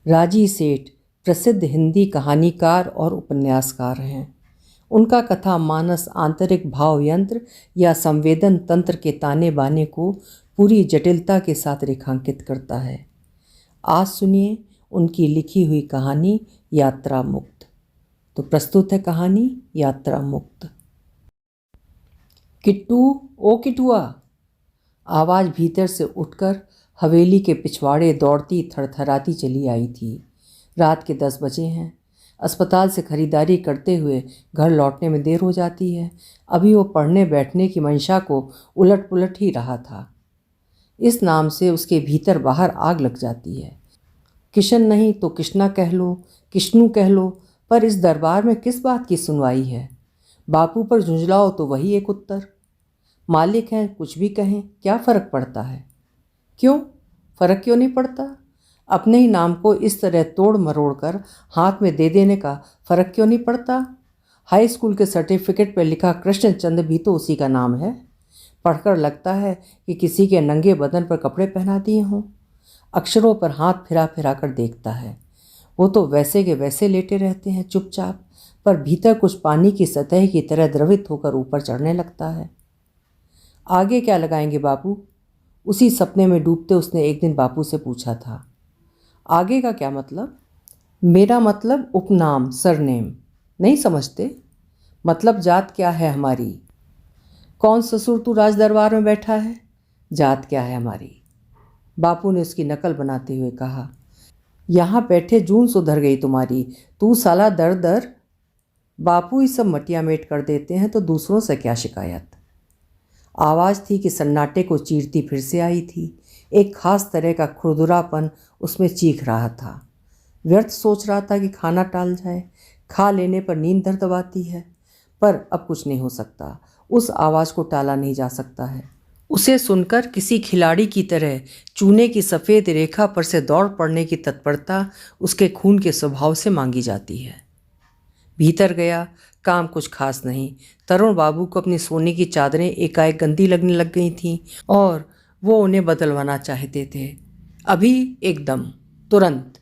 राजी सेठ प्रसिद्ध हिंदी कहानीकार और उपन्यासकार हैं। उनका कथा मानस आंतरिक भाव यंत्र या संवेदन तंत्र के ताने बाने को पूरी जटिलता के साथ रेखांकित करता है। आज सुनिए उनकी लिखी हुई कहानी यात्रा मुक्त। तो प्रस्तुत है कहानी यात्रा मुक्त। किट्टू, ओ किटुआ! आवाज़ भीतर से उठकर हवेली के पिछवाड़े दौड़ती थरथराती चली आई थी। रात के 10 बजे हैं। अस्पताल से खरीदारी करते हुए घर लौटने में देर हो जाती है। अभी वो पढ़ने बैठने की मंशा को उलट पुलट ही रहा था। इस नाम से उसके भीतर बाहर आग लग जाती है। किशन नहीं तो कृष्णा कह लो, किश्नू कह लो, पर इस दरबार में किस बात की सुनवाई है? बापू पर झुंझलाओ तो वही एक उत्तर। मालिक हैं, कुछ भी कहें, क्या फ़र्क पड़ता है? क्यों फ़र्क क्यों नहीं पड़ता? अपने ही नाम को इस तरह तोड़ मरोड़ कर हाथ में दे देने का फ़र्क क्यों नहीं पड़ता? हाई स्कूल के सर्टिफिकेट पर लिखा कृष्णचंद्र भी तो उसी का नाम है। पढ़कर लगता है कि किसी के नंगे बदन पर कपड़े पहना दिए हों। अक्षरों पर हाथ फिरा फिरा कर देखता है। वो तो वैसे के वैसे लेटे रहते हैं चुपचाप, पर भीतर कुछ पानी की सतह की तरह द्रवित होकर ऊपर चढ़ने लगता है। आगे क्या लगाएंगे बापू? उसी सपने में डूबते उसने एक दिन बापू से पूछा था। आगे का क्या मतलब? मेरा मतलब उपनाम, सरनेम। नहीं समझते? मतलब जात क्या है हमारी? कौन ससुर तू राज दरबार में बैठा है? जात क्या है हमारी? बापू ने उसकी नकल बनाते हुए कहा। यहाँ बैठे जून सुधर गई तुम्हारी, तू साला दर दर। बापू ही सब मटिया मेट कर देते हैं तो दूसरों से क्या शिकायत? आवाज़ थी कि सन्नाटे को चीरती फिर से आई थी। एक खास तरह का खुरदुरापन उसमें चीख रहा था। व्यर्थ सोच रहा था कि खाना टाल जाए। खा लेने पर नींद दर्द दबाती है, पर अब कुछ नहीं हो सकता। उस आवाज़ को टाला नहीं जा सकता है। उसे सुनकर किसी खिलाड़ी की तरह चूने की सफ़ेद रेखा पर से दौड़ पड़ने की तत्परता उसके खून के स्वभाव से मांगी जाती है। भीतर गया, काम कुछ खास नहीं। तरुण बाबू को अपनी सोने की चादरें एकाएक गंदी लगने लग गई थीं और वो उन्हें बदलवाना चाहते थे। अभी, एकदम, तुरंत।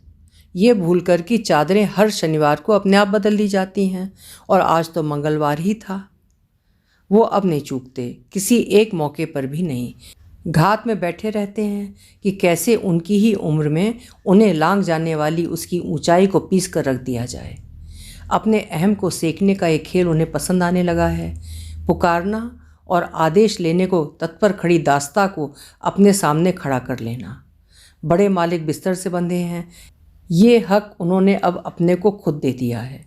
ये भूल कर कि चादरें हर शनिवार को अपने आप बदल दी जाती हैं और आज तो मंगलवार ही था। वो अब नहीं चूकते, किसी एक मौके पर भी नहीं। घात में बैठे रहते हैं कि कैसे उनकी ही उम्र में उन्हें लांघ जाने वाली उसकी ऊंचाई को पीस कर रख दिया जाए। अपने अहम को सेकने का ये खेल उन्हें पसंद आने लगा है। पुकारना और आदेश लेने को तत्पर खड़ी दास्ता को अपने सामने खड़ा कर लेना। बड़े मालिक बिस्तर से बंधे हैं, ये हक उन्होंने अब अपने को खुद दे दिया है।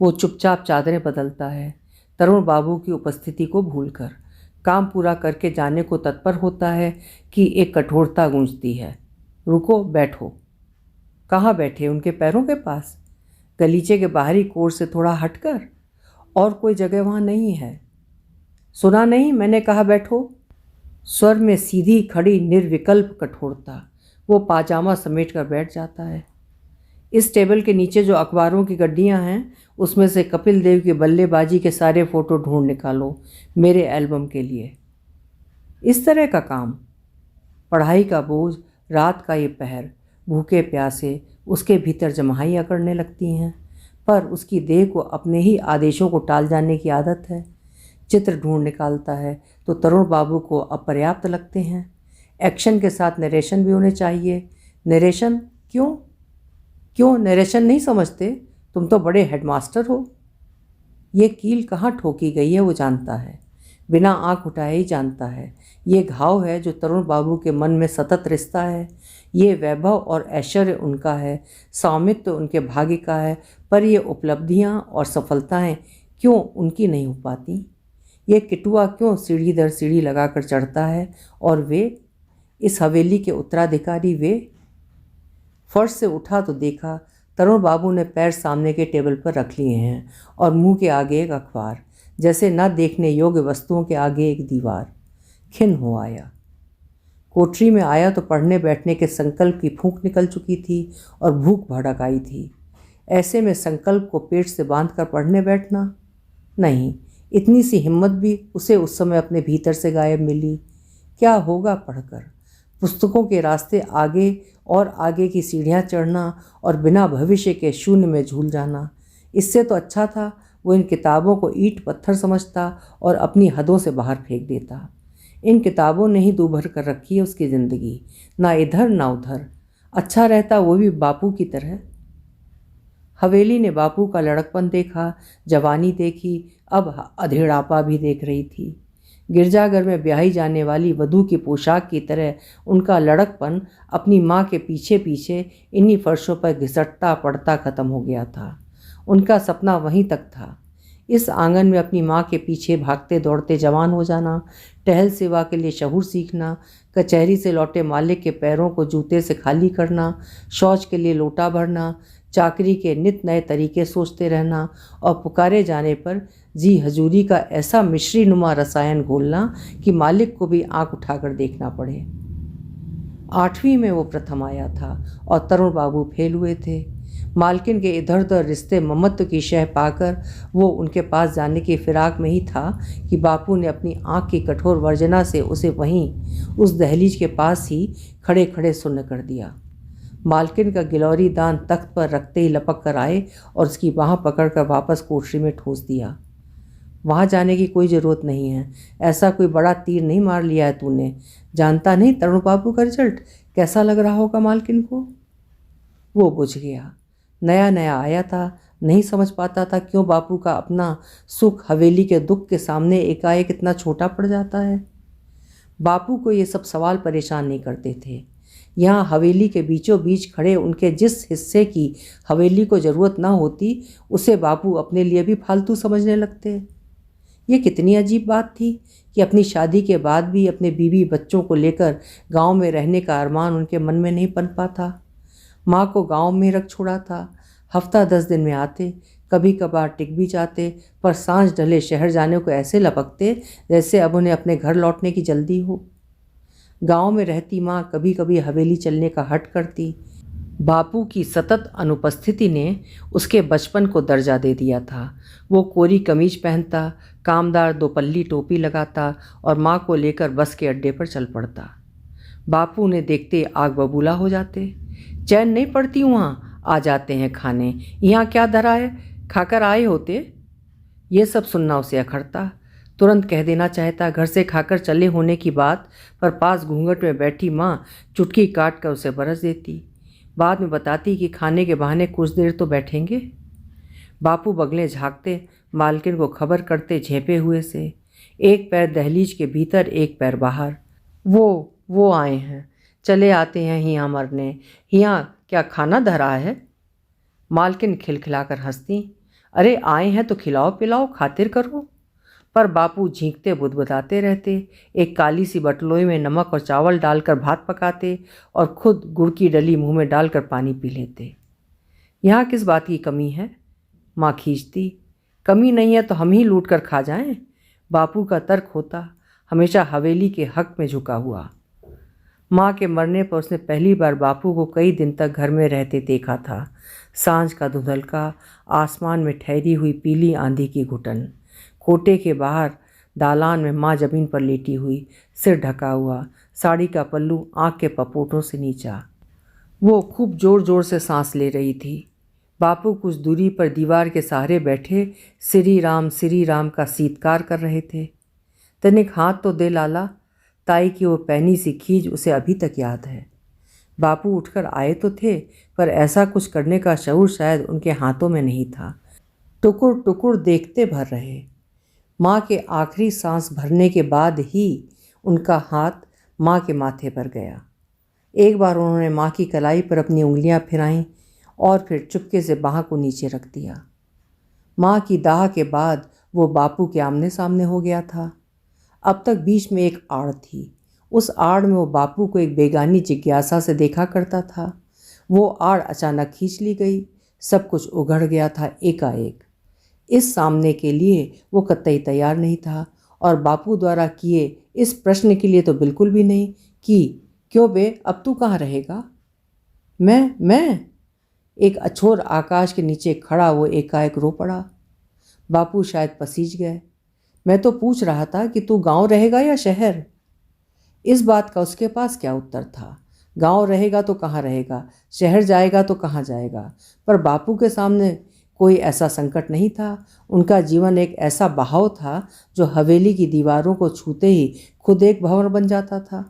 वो चुपचाप चादरें बदलता है, तरुण बाबू की उपस्थिति को भूलकर। काम पूरा करके जाने को तत्पर होता है कि एक कठोरता गूंजती है। रुको, बैठो। कहाँ बैठे? उनके पैरों के पास, गलीचे के बाहरी कोर से थोड़ा हटकर। और कोई जगह वहाँ नहीं है। सुना नहीं? मैंने कहा बैठो। स्वर में सीधी खड़ी निर्विकल्प कठोरता। वो पाजामा समेट कर बैठ जाता है। इस टेबल के नीचे जो अखबारों की गड्डियाँ हैं, उसमें से कपिल देव की बल्लेबाजी के सारे फ़ोटो ढूंढ निकालो मेरे एल्बम के लिए। इस तरह का काम। पढ़ाई का बोझ, रात का ये पहर, भूखे प्यासे उसके भीतर जमाहियाँ करने लगती हैं, पर उसकी देह को अपने ही आदेशों को टाल जाने की आदत है। चित्र ढूंढ निकालता है तो तरुण बाबू को अपर्याप्त लगते हैं। एक्शन के साथ नरेशन भी होने चाहिए। नरेशन क्यों? क्यों नरेशन नहीं समझते? तुम तो बड़े हेडमास्टर हो। ये कील कहाँ ठोकी गई है वो जानता है, बिना आँख उठाए ही जानता है। ये घाव है जो तरुण बाबू के मन में सतत रिश्ता है। ये वैभव और ऐश्वर्य उनका है, स्वामित्व उनके भाग्य का है, पर ये उपलब्धियाँ और सफलताएँ क्यों उनकी नहीं हो पाती? ये किटुआ क्यों सीढ़ी दर सीढ़ी लगाकर चढ़ता है और वे, इस हवेली के उत्तराधिकारी वे? फर्श से उठा तो देखा तरुण बाबू ने पैर सामने के टेबल पर रख लिए हैं और मुंह के आगे एक अखबार, जैसे न देखने योग्य वस्तुओं के आगे एक दीवार। खिन्न हो आया। कोठरी में आया तो पढ़ने बैठने के संकल्प की फूंक निकल चुकी थी और भूख भड़क आई थी। ऐसे में संकल्प को पेट से बांधकर पढ़ने बैठना? नहीं, इतनी सी हिम्मत भी उसे उस समय अपने भीतर से गायब मिली। क्या होगा पढ़कर? पुस्तकों के रास्ते आगे और आगे की सीढ़ियाँ चढ़ना और बिना भविष्य के शून्य में झूल जाना। इससे तो अच्छा था वो इन किताबों को ईंट पत्थर समझता और अपनी हदों से बाहर फेंक देता। इन किताबों ने ही दूभर कर रखी है उसकी ज़िंदगी, ना इधर ना उधर। अच्छा रहता वो भी बापू की तरह। हवेली ने बापू का लड़कपन देखा, जवानी देखी, अब अधेड़ापा भी देख रही थी। गिरजाघर में ब्याही जाने वाली वधू की पोशाक की तरह उनका लड़कपन अपनी माँ के पीछे पीछे इन्हीं फर्शों पर घिसटता पड़ता खत्म हो गया था। उनका सपना वहीं तक था, इस आंगन में अपनी माँ के पीछे भागते दौड़ते जवान हो जाना, टहल सेवा के लिए शहूर सीखना, कचहरी से लौटे मालिक के पैरों को जूते से खाली करना, शौच के लिए लोटा भरना, चाकरी के नित नए तरीके सोचते रहना और पुकारे जाने पर जी हजूरी का ऐसा मिश्री नुमा रसायन घोलना कि मालिक को भी आंख उठाकर देखना पड़े। 8वीं में वो प्रथम आया था और तरुण बाबू फेल हुए थे। मालकिन के इधर उधर रिश्ते ममत्व की शह पाकर वो उनके पास जाने की फिराक में ही था कि बापू ने अपनी आंख की कठोर वर्जना से उसे वहीं उस दहलीज के पास ही खड़े खड़े सुन्न कर दिया। मालकिन का गिलौरी दान तख्त पर रखते ही लपक कर आए और उसकी बाँह पकड़कर वापस कोठरी में ठूंस दिया। वहाँ जाने की कोई ज़रूरत नहीं है, ऐसा कोई बड़ा तीर नहीं मार लिया है तूने। जानता नहीं तरुण बाबू का रिजल्ट कैसा लग रहा होगा मालकिन को। वो बुझ गया, नया नया आया था, नहीं समझ पाता था क्यों बापू का अपना सुख हवेली के दुख के सामने एकाएक इतना छोटा पड़ जाता है। बापू को ये सब सवाल परेशान नहीं करते थे। यहाँ हवेली के बीचों बीच खड़े उनके जिस हिस्से की हवेली को ज़रूरत ना होती उसे बापू अपने लिए भी फालतू समझने लगते। ये कितनी अजीब बात थी कि अपनी शादी के बाद भी अपने बीवी बच्चों को लेकर गांव में रहने का अरमान उनके मन में नहीं पनपा था। माँ को गांव में रख छोड़ा था, हफ्ता 10 दिन में आते, कभी कभार टिक भी जाते, पर सांझ ढले शहर जाने को ऐसे लपकते जैसे अब उन्हें अपने घर लौटने की जल्दी हो। गांव में रहती माँ कभी कभी हवेली चलने का हट करती। बापू की सतत अनुपस्थिति ने उसके बचपन को दर्जा दे दिया था। वो कोरी कमीज पहनता, कामदार 2 पल्ली टोपी लगाता और माँ को लेकर बस के अड्डे पर चल पड़ता। बापू ने देखते आग बबूला हो जाते। चैन नहीं पड़ती, वहाँ आ जाते हैं खाने, यहाँ क्या धरा है, खाकर आए होते। ये सब सुनना उसे अखरता। तुरंत कह देना चाहता घर से खाकर चले होने की बात, पर पास घूंघट में बैठी माँ चुटकी काट कर उसे बरस देती। बाद में बताती कि खाने के बहाने कुछ देर तो बैठेंगे। बापू बगले झाँकते, मालकिन को खबर करते झेपे हुए से, एक पैर दहलीज के भीतर एक पैर बाहर। वो आए हैं, चले आते हैं हियाँ मरने, हियाँ क्या खाना धरा है। मालकिन खिलखिलाकर हंसती, अरे आए हैं तो खिलाओ पिलाओ, खातिर करो। पर बापू झींकते बुदबुदाते रहते, एक काली सी बटलोई में नमक और चावल डालकर भात पकाते और खुद गुड़ की डली मुंह में डालकर पानी पी लेते। यहाँ किस बात की कमी है, माँ खींचती। कमी नहीं है तो हम ही लूट कर खा जाएं, बापू का तर्क होता, हमेशा हवेली के हक में झुका हुआ। माँ के मरने पर उसने पहली बार बापू को कई दिन तक घर में रहते देखा था। सांझ का धुंधलका, आसमान में ठहरी हुई पीली आंधी की घुटन, कोटे के बाहर दालान में माँ जमीन पर लेटी हुई, सिर ढका हुआ, साड़ी का पल्लू आँख के पपोटों से नीचा। वो खूब जोर जोर से सांस ले रही थी। बापू कुछ दूरी पर दीवार के सहारे बैठे श्री राम का सीतकार कर रहे थे। तनिक हाथ तो दे लाला, ताई की वो पैनी सी खींच उसे अभी तक याद है। बापू उठकर आए तो थे, पर ऐसा कुछ करने का शऊर शायद उनके हाथों में नहीं था। टुकुर टुकुर देखते भर रहे। माँ के आखिरी सांस भरने के बाद ही उनका हाथ माँ के माथे पर गया। एक बार उन्होंने माँ की कलाई पर अपनी उंगलियां फिराईं और फिर चुपके से बाह को नीचे रख दिया। माँ की दाह के बाद वो बापू के आमने सामने हो गया था। अब तक बीच में एक आड़ थी, उस आड़ में वो बापू को एक बेगानी जिज्ञासा से देखा करता था। वो आड़ अचानक खींच ली गई, सब कुछ उघड़ गया था एकाएक। इस सामने के लिए वो कतई तैयार नहीं था और बापू द्वारा किए इस प्रश्न के लिए तो बिल्कुल भी नहीं कि क्यों बे, अब तू कहाँ रहेगा। मैं एक अछोर आकाश के नीचे खड़ा वो एकाएक रो पड़ा। बापू शायद पसीज गए। मैं तो पूछ रहा था कि तू गांव रहेगा या शहर। इस बात का उसके पास क्या उत्तर था? गांव रहेगा तो कहाँ रहेगा, शहर जाएगा तो कहाँ जाएगा। पर बापू के सामने कोई ऐसा संकट नहीं था। उनका जीवन एक ऐसा बहाव था जो हवेली की दीवारों को छूते ही खुद एक भंवर बन जाता था।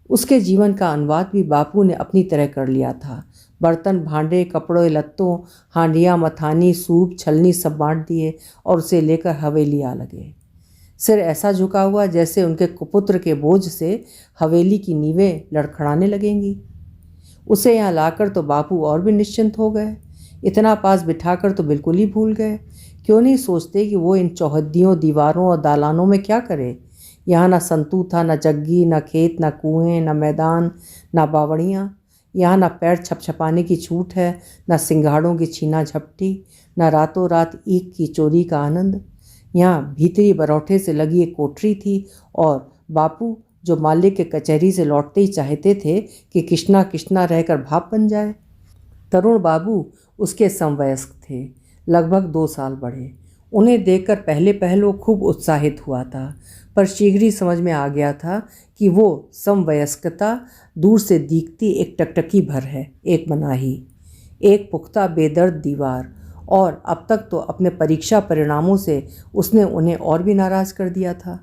उसके जीवन का अनुवाद भी बापू ने अपनी तरह कर लिया था। बर्तन भांडे, कपड़े लत्तों, हांडियाँ मथानी, सूप छलनी सब बांट दिए और उसे लेकर हवेली आ लगे। सिर ऐसा झुका हुआ जैसे उनके कुपुत्र के बोझ से हवेली की नींवें लड़खड़ाने लगेंगी। उसे यहाँ लाकर तो बापू और भी निश्चिंत हो गए। इतना पास बिठाकर तो बिल्कुल ही भूल गए। क्यों नहीं सोचते कि वो इन चौहद्दियों, दीवारों और दालानों में क्या करे। यहाँ ना संतू था, ना जग्गी, ना खेत, ना कुएं, ना मैदान, ना बावड़ियाँ। यहाँ ना पैर छपछपाने की छूट है, ना सिंगाड़ों की छीना झपटी, ना रातों रात ईख की चोरी का आनंद। यहाँ भीतरी बरौठे से लगी एक कोठरी थी और बापू जो मालिक के कचहरी से लौटते ही चाहते थे कि किश्ना किश्ना रहकर भाप बन जाए। तरुण बाबू उसके समवयस्क थे, लगभग 2 साल बड़े। उन्हें देखकर पहले पहल वो खूब उत्साहित हुआ था, पर शीघ्र ही समझ में आ गया था कि वो समवयस्कता दूर से दिखती एक टकटकी भर है, एक मनाही, एक पुख्ता बेदर्द दीवार। और अब तक तो अपने परीक्षा परिणामों से उसने उन्हें और भी नाराज़ कर दिया था।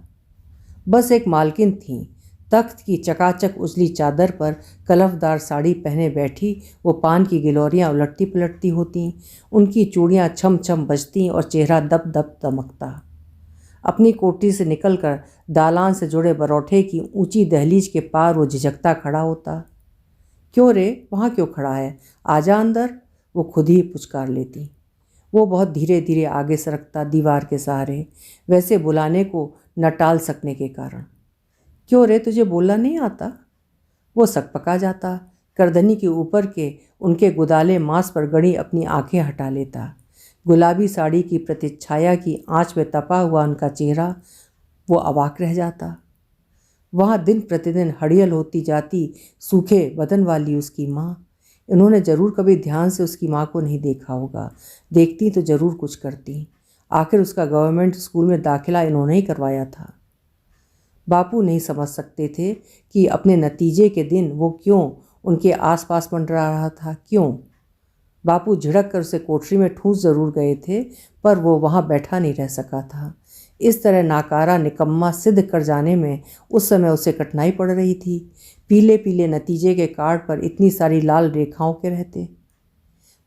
बस एक मालकिन थी, तख्त की चकाचक उजली चादर पर कलफदार साड़ी पहने बैठी वो पान की गिलोरियाँ उलटती पलटती होती, उनकी चूड़ियाँ छम छम बजती और चेहरा दप दप दमकता। अपनी कोठरी से निकलकर दालान से जुड़े बरौठे की ऊंची दहलीज के पार वो झिझकता खड़ा होता। क्यों रे, वहाँ क्यों खड़ा है, आजा अंदर, वो खुद ही पुचकार लेती। वो बहुत धीरे धीरे आगे सरकता दीवार के सहारे, वैसे बुलाने को न टाल सकने के कारण। क्यों रे, तुझे बोलना नहीं आता? वो सकपका जाता, करधनी के ऊपर के उनके गुदाले मांस पर गड़ी अपनी आंखें हटा लेता। गुलाबी साड़ी की प्रतिच्छाया की आंच में तपा हुआ उनका चेहरा, वो अवाक रह जाता। वहाँ दिन प्रतिदिन हड़ियल होती जाती सूखे बदन वाली उसकी माँ। इन्होंने जरूर कभी ध्यान से उसकी माँ को नहीं देखा होगा, देखती तो जरूर कुछ करती। आखिर उसका गवर्नमेंट स्कूल में दाखिला इन्होंने ही करवाया था। बापू नहीं समझ सकते थे कि अपने नतीजे के दिन वो क्यों उनके आसपास मंडरा रहा था, क्यों। बापू झिड़क कर उसे कोठरी में ठूंस जरूर गए थे, पर वो वहाँ बैठा नहीं रह सका था। इस तरह नाकारा निकम्मा सिद्ध कर जाने में उस समय उसे कठिनाई पड़ रही थी। पीले पीले नतीजे के कार्ड पर इतनी सारी लाल रेखाओं के रहते।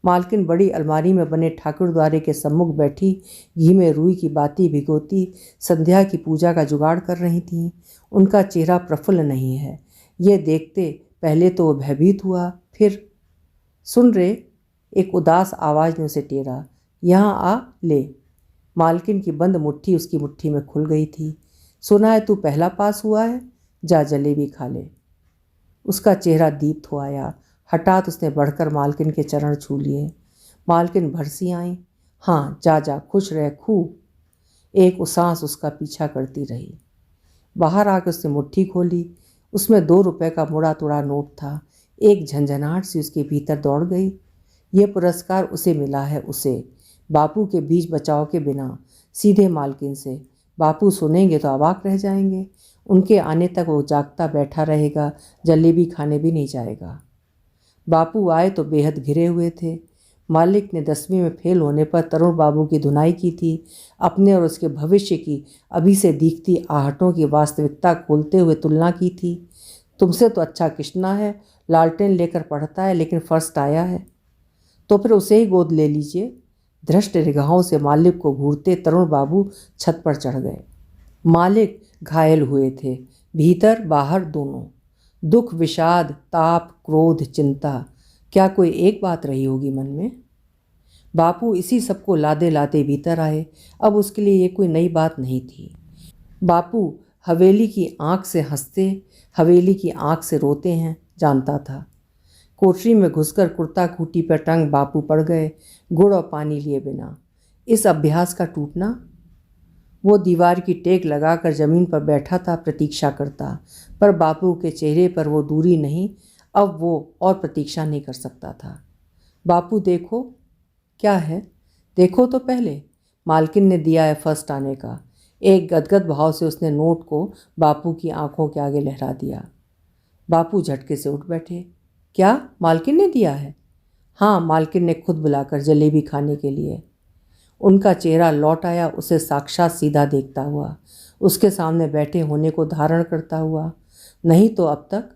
मालकिन बड़ी अलमारी में बने ठाकुर द्वारे के सम्मुख बैठी घी में रुई की बाती भिगोती संध्या की पूजा का जुगाड़ कर रही थीं। उनका चेहरा प्रफुल्ल नहीं है, ये देखते पहले तो वो भयभीत हुआ, फिर सुन रे, एक उदास आवाज़ ने उसे टेरा। यहाँ आ ले। मालकिन की बंद मुट्ठी उसकी मुट्ठी में खुल गई थी। सुना है तू पहला पास हुआ है, जा जलेबी खा ले। उसका चेहरा दीप्त हो आया। हठात उसने बढ़कर मालकिन के चरण छू लिए। मालकिन भरसी आई। हाँ, जा जा, खुश रह खूब। एक उसास उसका पीछा करती रही। बाहर आकर उसने मुट्ठी खोली। उसमें 2 रुपए का मुड़ा तुड़ा नोट था। एक झंझनाहट सी उसके भीतर दौड़ गई। ये पुरस्कार उसे मिला है, उसे, बापू के बीच बचाव के बिना, सीधे मालकिन से। बापू सुनेंगे तो अवाक रह जाएंगे। उनके आने तक वो जागता बैठा रहेगा, जलेबी खाने भी नहीं जाएगा। बापू आए तो बेहद घिरे हुए थे। मालिक ने 10वीं में फेल होने पर तरुण बाबू की धुनाई की थी, अपने और उसके भविष्य की अभी से दिखती आहटों की वास्तविकता खोलते हुए तुलना की थी। तुमसे तो अच्छा किश्ना है, लालटेन लेकर पढ़ता है लेकिन फर्स्ट आया है, तो फिर उसे ही गोद ले लीजिए। धृष्ट निगाहों से मालिक को घूरते तरुण बाबू छत पर चढ़ गए। मालिक घायल हुए थे, भीतर बाहर दोनों। दुख, विषाद, ताप, क्रोध, चिंता, क्या कोई एक बात रही होगी मन में? बापू इसी सबको लादे लादे भीतर आए। अब उसके लिए ये कोई नई बात नहीं थी। बापू हवेली की आंख से हंसते, हवेली की आंख से रोते हैं, जानता था। कोठरी में घुसकर कुर्ता खूटी पर टंग बापू पड़ गए, गुड़ और पानी लिए बिना। इस अभ्यास का टूटना। वो दीवार की टेक लगाकर जमीन पर बैठा था, प्रतीक्षा करता, पर बापू के चेहरे पर वो दूरी नहीं, अब वो और प्रतीक्षा नहीं कर सकता था। बापू देखो। क्या है? देखो तो पहले। मालकिन ने दिया है फर्स्ट आने का। एक गदगद भाव से उसने नोट को बापू की आंखों के आगे लहरा दिया। बापू झटके से उठ बैठे। क्या, मालकिन ने दिया है? हाँ, मालकिन ने खुद बुलाकर जलेबी खाने के लिए। उनका चेहरा लौट आया, उसे साक्षात सीधा देखता हुआ, उसके सामने बैठे होने को धारण करता हुआ। नहीं तो अब तक।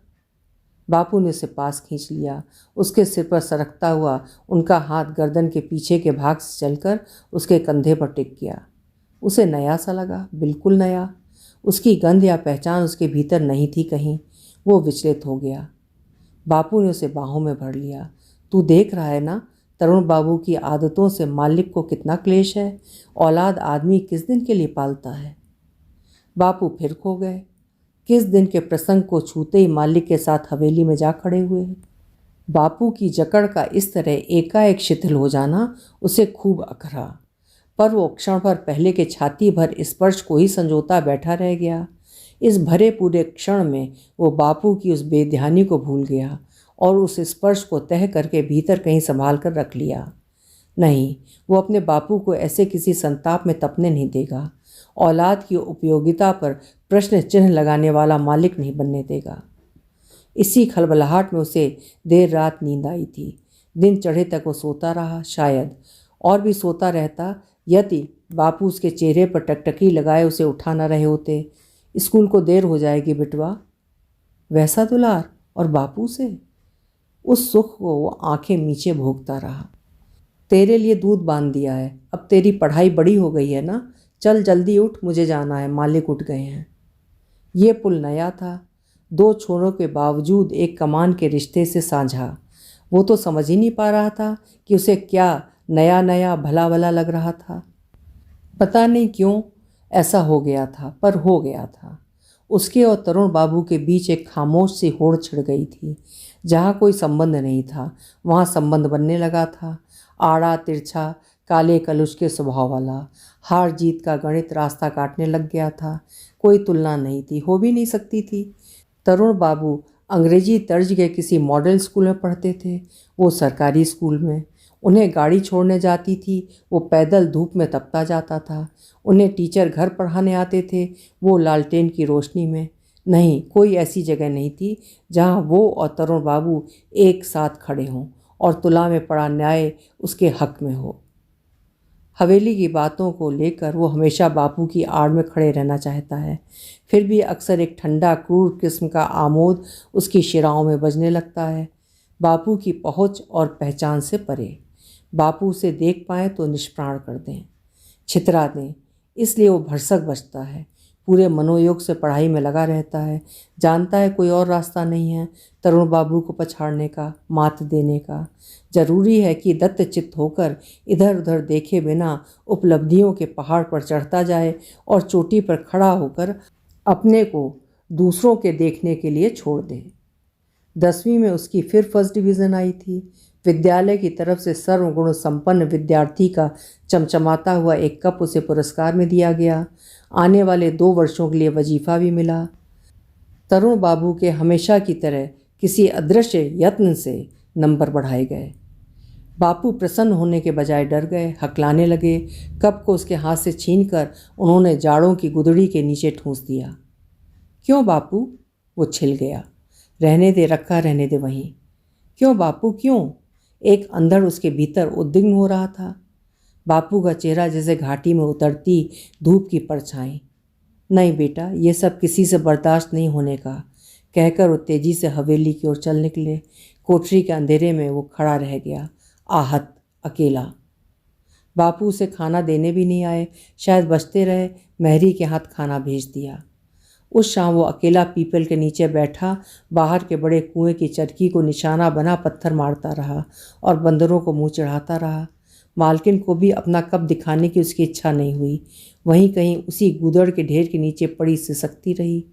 बापू ने उसे पास खींच लिया। उसके सिर पर सरकता हुआ उनका हाथ गर्दन के पीछे के भाग से चलकर उसके कंधे पर टिक गया। उसे नया सा लगा, बिल्कुल नया। उसकी गंध या पहचान उसके भीतर नहीं थी कहीं। वो विचलित हो गया। बापू ने उसे बाहों में भर लिया। तू देख रहा है ना, तरुण बाबू की आदतों से मालिक को कितना क्लेश है। औलाद आदमी किस दिन के लिए पालता है। बापू फिर खो गए। किस दिन के प्रसंग को छूते ही मालिक के साथ हवेली में जा खड़े हुए। बापू की जकड़ का इस तरह एकाएक शिथिल हो जाना उसे खूब अखरा, पर वो क्षण भर पहले के छाती भर स्पर्श को ही संजोता बैठा रह गया। इस भरे पूरे क्षण में वो बापू की उस बेध्यानी को भूल गया और उस स्पर्श को तह करके भीतर कहीं संभाल कर रख लिया। नहीं, वो अपने बापू को ऐसे किसी संताप में तपने नहीं देगा। औलाद की उपयोगिता पर प्रश्न चिन्ह लगाने वाला मालिक नहीं बनने देगा। इसी खलबलाहट में उसे देर रात नींद आई थी। दिन चढ़े तक वो सोता रहा, शायद और भी सोता रहता यदि बापू उसके चेहरे पर टकटकी लगाए उसे उठा न रहे होते। स्कूल को देर हो जाएगी बिटवा। वैसा दुलार, और बापू से। उस सुख को वो आंखें मीचे भोगता रहा। तेरे लिए दूध बांध दिया है, अब तेरी पढ़ाई बड़ी हो गई है ना। चल जल्दी उठ, मुझे जाना है, मालिक उठ गए हैं। ये पुल नया था, 2 छोरों के बावजूद एक कमान के रिश्ते से साझा। वो तो समझ ही नहीं पा रहा था कि उसे क्या नया नया भला भला लग रहा था। पता नहीं क्यों ऐसा हो गया था, पर हो गया था। उसके और तरुण बाबू के बीच एक खामोश सी होड़ छिड़ गई थी। जहाँ कोई संबंध नहीं था वहाँ संबंध बनने लगा था। आड़ा तिरछा, काले कलुष के स्वभाव वाला, हार जीत का गणित रास्ता काटने लग गया था। कोई तुलना नहीं थी, हो भी नहीं सकती थी। तरुण बाबू अंग्रेजी तर्ज के किसी मॉडल स्कूल में पढ़ते थे, वो सरकारी स्कूल में। उन्हें गाड़ी छोड़ने जाती थी, वो पैदल धूप में तपता जाता था। उन्हें टीचर घर पढ़ाने आते थे, वो लालटेन की रोशनी में। नहीं, कोई ऐसी जगह नहीं थी जहाँ वो और तरुण बाबू एक साथ खड़े हों और तुला में पड़ा न्याय उसके हक में हो। हवेली की बातों को लेकर वो हमेशा बापू की आड़ में खड़े रहना चाहता है। फिर भी अक्सर एक ठंडा क्रूर किस्म का आमोद उसकी शिराओं में बजने लगता है। बापू की पहुँच और पहचान से परे। बापू उसे देख पाएँ तो निष्प्राण कर दें, छितरा दें। इसलिए वो भरसक बचता है, पूरे मनोयोग से पढ़ाई में लगा रहता है। जानता है कोई और रास्ता नहीं है तरुण बाबू को पछाड़ने का, मात देने का। जरूरी है कि दत्तचित्त होकर इधर उधर देखे बिना उपलब्धियों के पहाड़ पर चढ़ता जाए और चोटी पर खड़ा होकर अपने को दूसरों के देखने के लिए छोड़ दे। 10वीं में उसकी फिर फर्स्ट डिवीज़न आई थी। विद्यालय की तरफ से सर्वगुण संपन्न विद्यार्थी का चमचमाता हुआ एक कप उसे पुरस्कार में दिया गया। आने वाले 2 वर्षों के लिए वजीफ़ा भी मिला। तरुण बाबू के हमेशा की तरह किसी अदृश्य यत्न से नंबर बढ़ाए गए। बापू प्रसन्न होने के बजाय डर गए, हकलाने लगे। कप को उसके हाथ से छीनकर उन्होंने जाड़ों की गुदड़ी के नीचे ठूंस दिया। क्यों बापू? वो छिल गया। रहने दे, रखा रहने दे वहीं। क्यों बापू, क्यों? एक अंधड़ उसके भीतर उद्विग्न हो रहा था। बापू का चेहरा जैसे घाटी में उतरती धूप की परछाई। नहीं बेटा, ये सब किसी से बर्दाश्त नहीं होने का, कहकर वो तेजी से हवेली की ओर चल निकले। कोठरी के अंधेरे में वो खड़ा रह गया, आहत, अकेला। बापू उसे खाना देने भी नहीं आए, शायद बचते रहे। मेहरी के हाथ खाना भेज दिया। उस शाम वो अकेला पीपल के नीचे बैठा बाहर के बड़े कुएं की चरखी को निशाना बना पत्थर मारता रहा और बंदरों को मुंह चढ़ाता रहा। मालकिन को भी अपना कप दिखाने की उसकी इच्छा नहीं हुई। वहीं कहीं उसी गूदड़ के ढेर के नीचे पड़ी सिसकती रही।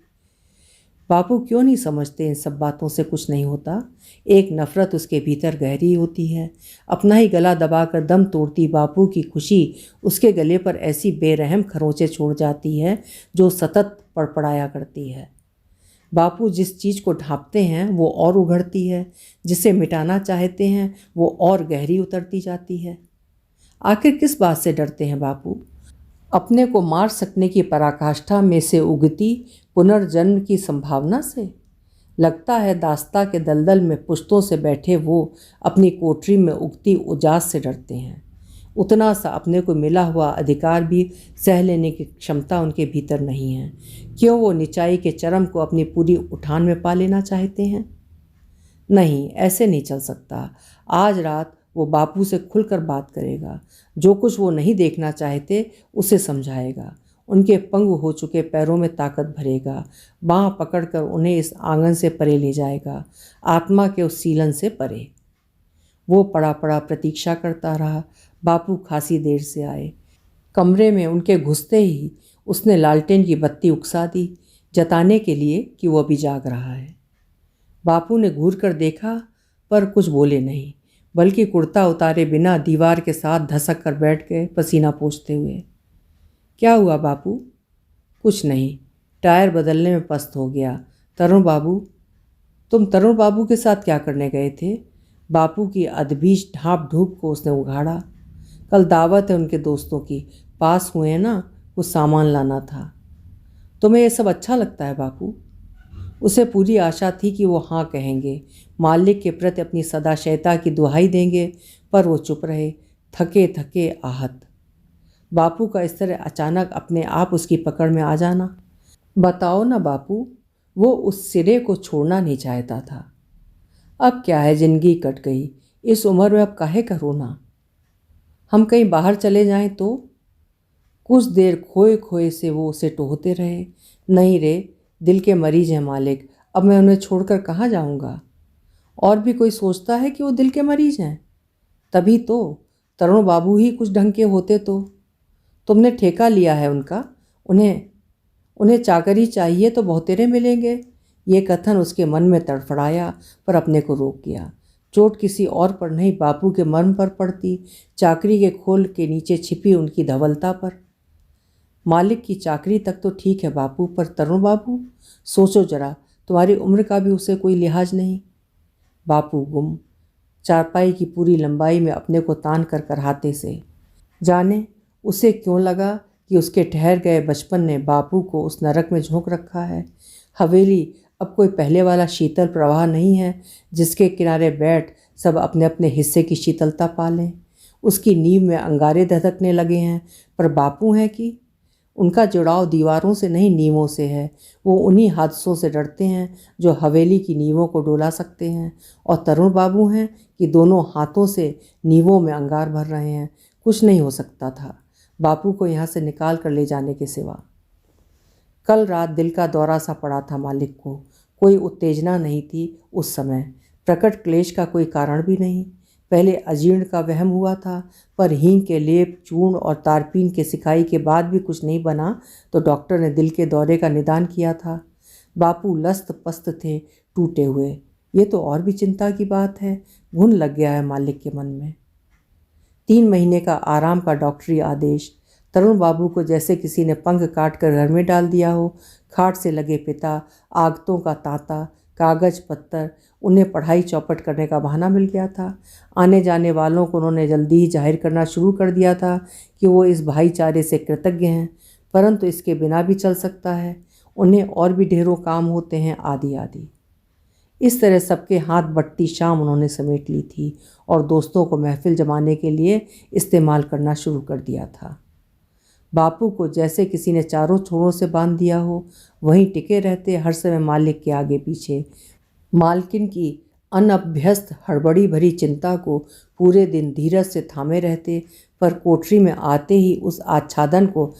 बापू क्यों नहीं समझते इन सब बातों से कुछ नहीं होता। एक नफ़रत उसके भीतर गहरी होती है। अपना ही गला दबाकर दम तोड़ती बापू की खुशी उसके गले पर ऐसी बेरहम खरोंचे छोड़ जाती है जो सतत पड़पड़ाया करती है। बापू जिस चीज़ को ढांपते हैं वो और उघड़ती है, जिसे मिटाना चाहते हैं वो और गहरी उतरती जाती है। आखिर किस बात से डरते हैं बापू? अपने को मार सकने की पराकाष्ठा में से उगती पुनर्जन्म की संभावना से? लगता है दास्ता के दलदल में पुश्तों से बैठे वो अपनी कोठरी में उगती उजास से डरते हैं। उतना सा अपने को मिला हुआ अधिकार भी सह लेने की क्षमता उनके भीतर नहीं है। क्यों वो निचाई के चरम को अपनी पूरी उठान में पा लेना चाहते हैं? नहीं, ऐसे नहीं चल सकता। आज रात वो बापू से खुलकर बात करेगा। जो कुछ वो नहीं देखना चाहते उसे समझाएगा। उनके पंगु हो चुके पैरों में ताकत भरेगा। बाँह पकड़कर उन्हें इस आंगन से परे ले जाएगा, आत्मा के उस सीलन से परे। वो पड़ा पड़ा प्रतीक्षा करता रहा। बापू खासी देर से आए। कमरे में उनके घुसते ही उसने लालटेन की बत्ती उकसा दी, जताने के लिए कि वो अभी जाग रहा है। बापू ने घूर कर देखा पर कुछ बोले नहीं, बल्कि कुर्ता उतारे बिना दीवार के साथ धसक कर बैठ गए, पसीना पोंछते हुए। क्या हुआ बापू? कुछ नहीं, टायर बदलने में पस्त हो गया। तरुण बाबू, तुम तरुण बाबू के साथ क्या करने गए थे? बापू की अदभीज ढाँप ढूँप को उसने उघाड़ा। कल दावत है उनके दोस्तों की, पास हुए हैं ना, कुछ सामान लाना था। तुम्हें यह सब अच्छा लगता है बापू? उसे पूरी आशा थी कि वो हाँ कहेंगे, मालिक के प्रति अपनी सदाशयता की दुहाई देंगे, पर वो चुप रहे, थके थके आहत। बापू का इस तरह अचानक अपने आप उसकी पकड़ में आ जाना। बताओ ना बापू, वो उस सिरे को छोड़ना नहीं चाहता था। अब क्या है, जिंदगी कट गई, इस उम्र में अब काहे का रोना? हम कहीं बाहर चले जाएं तो? कुछ देर खोए खोए से वो उसे टोहते रहे। नहीं रे, दिल के मरीज हैं मालिक, अब मैं उन्हें छोड़कर कहाँ जाऊँगा? और भी कोई सोचता है कि वो दिल के मरीज हैं? तभी तो तरुण बाबू ही कुछ ढंग के होते तो। तुमने ठेका लिया है उनका, उन्हें उन्हें चाकरी चाहिए तो बहुतेरे मिलेंगे। ये कथन उसके मन में तड़फड़ाया, पर अपने को रोक गया। चोट किसी और पर नहीं, बापू के मर्म पर पड़ती, चाकरी के खोल के नीचे छिपी उनकी धवलता पर। मालिक की चाकरी तक तो ठीक है बापू, पर तरुण बाबू, सोचो जरा, तुम्हारी उम्र का भी उसे कोई लिहाज नहीं। बापू गुम, चारपाई की पूरी लंबाई में अपने को तान कर करहाते से। जाने उसे क्यों लगा कि उसके ठहर गए बचपन ने बापू को उस नरक में झोंक रखा है। हवेली अब कोई पहले वाला शीतल प्रवाह नहीं है, जिसके किनारे बैठ सब अपने अपने हिस्से की शीतलता पालें। उसकी नींव में अंगारे धधकने लगे हैं, पर बापू हैं कि उनका जुड़ाव दीवारों से नहीं, नींवों से है। वो उन्हीं हादसों से डरते हैं जो हवेली की नींवों को डोला सकते हैं। और तरुण बाबू हैं कि दोनों हाथों से नींवों में अंगार भर रहे हैं। कुछ नहीं हो सकता था बापू को यहाँ से निकाल कर ले जाने के सिवा। कल रात दिल का दौरा सा पड़ा था मालिक को। कोई उत्तेजना नहीं थी उस समय, प्रकट क्लेश का कोई कारण भी नहीं। पहले अजीर्ण का वहम हुआ था, पर हींग के लेप, चूर्ण और तारपीन के सिकाई के बाद भी कुछ नहीं बना तो डॉक्टर ने दिल के दौरे का निदान किया था। बापू लस्त पस्त थे, टूटे हुए। ये तो और भी चिंता की बात है। घुन लग गया है मालिक के मन में। 3 महीने का आराम का डॉक्टरी आदेश। तरुण बाबू को जैसे किसी ने पंख काट कर घर में डाल दिया हो। खाट से लगे पिता, आगतों का तांता, कागज पत्तर, उन्हें पढ़ाई चौपट करने का बहाना मिल गया था। आने जाने वालों को उन्होंने जल्दी ही जाहिर करना शुरू कर दिया था कि वो इस भाईचारे से कृतज्ञ हैं, परंतु इसके बिना भी चल सकता है। उन्हें और भी ढेरों काम होते हैं, आदि आदि। इस तरह सबके हाथ बट्टी शाम उन्होंने समेट ली थी और दोस्तों को महफिल जमाने के लिए इस्तेमाल करना शुरू कर दिया था। बापू को जैसे किसी ने चारों छोरों से बांध दिया हो, वहीं टिके रहते हर समय मालिक के आगे पीछे। मालकिन की अनभ्यस्त हड़बड़ी भरी चिंता को पूरे दिन धीरज से थामे रहते, पर कोठरी में आते ही उस आच्छादन को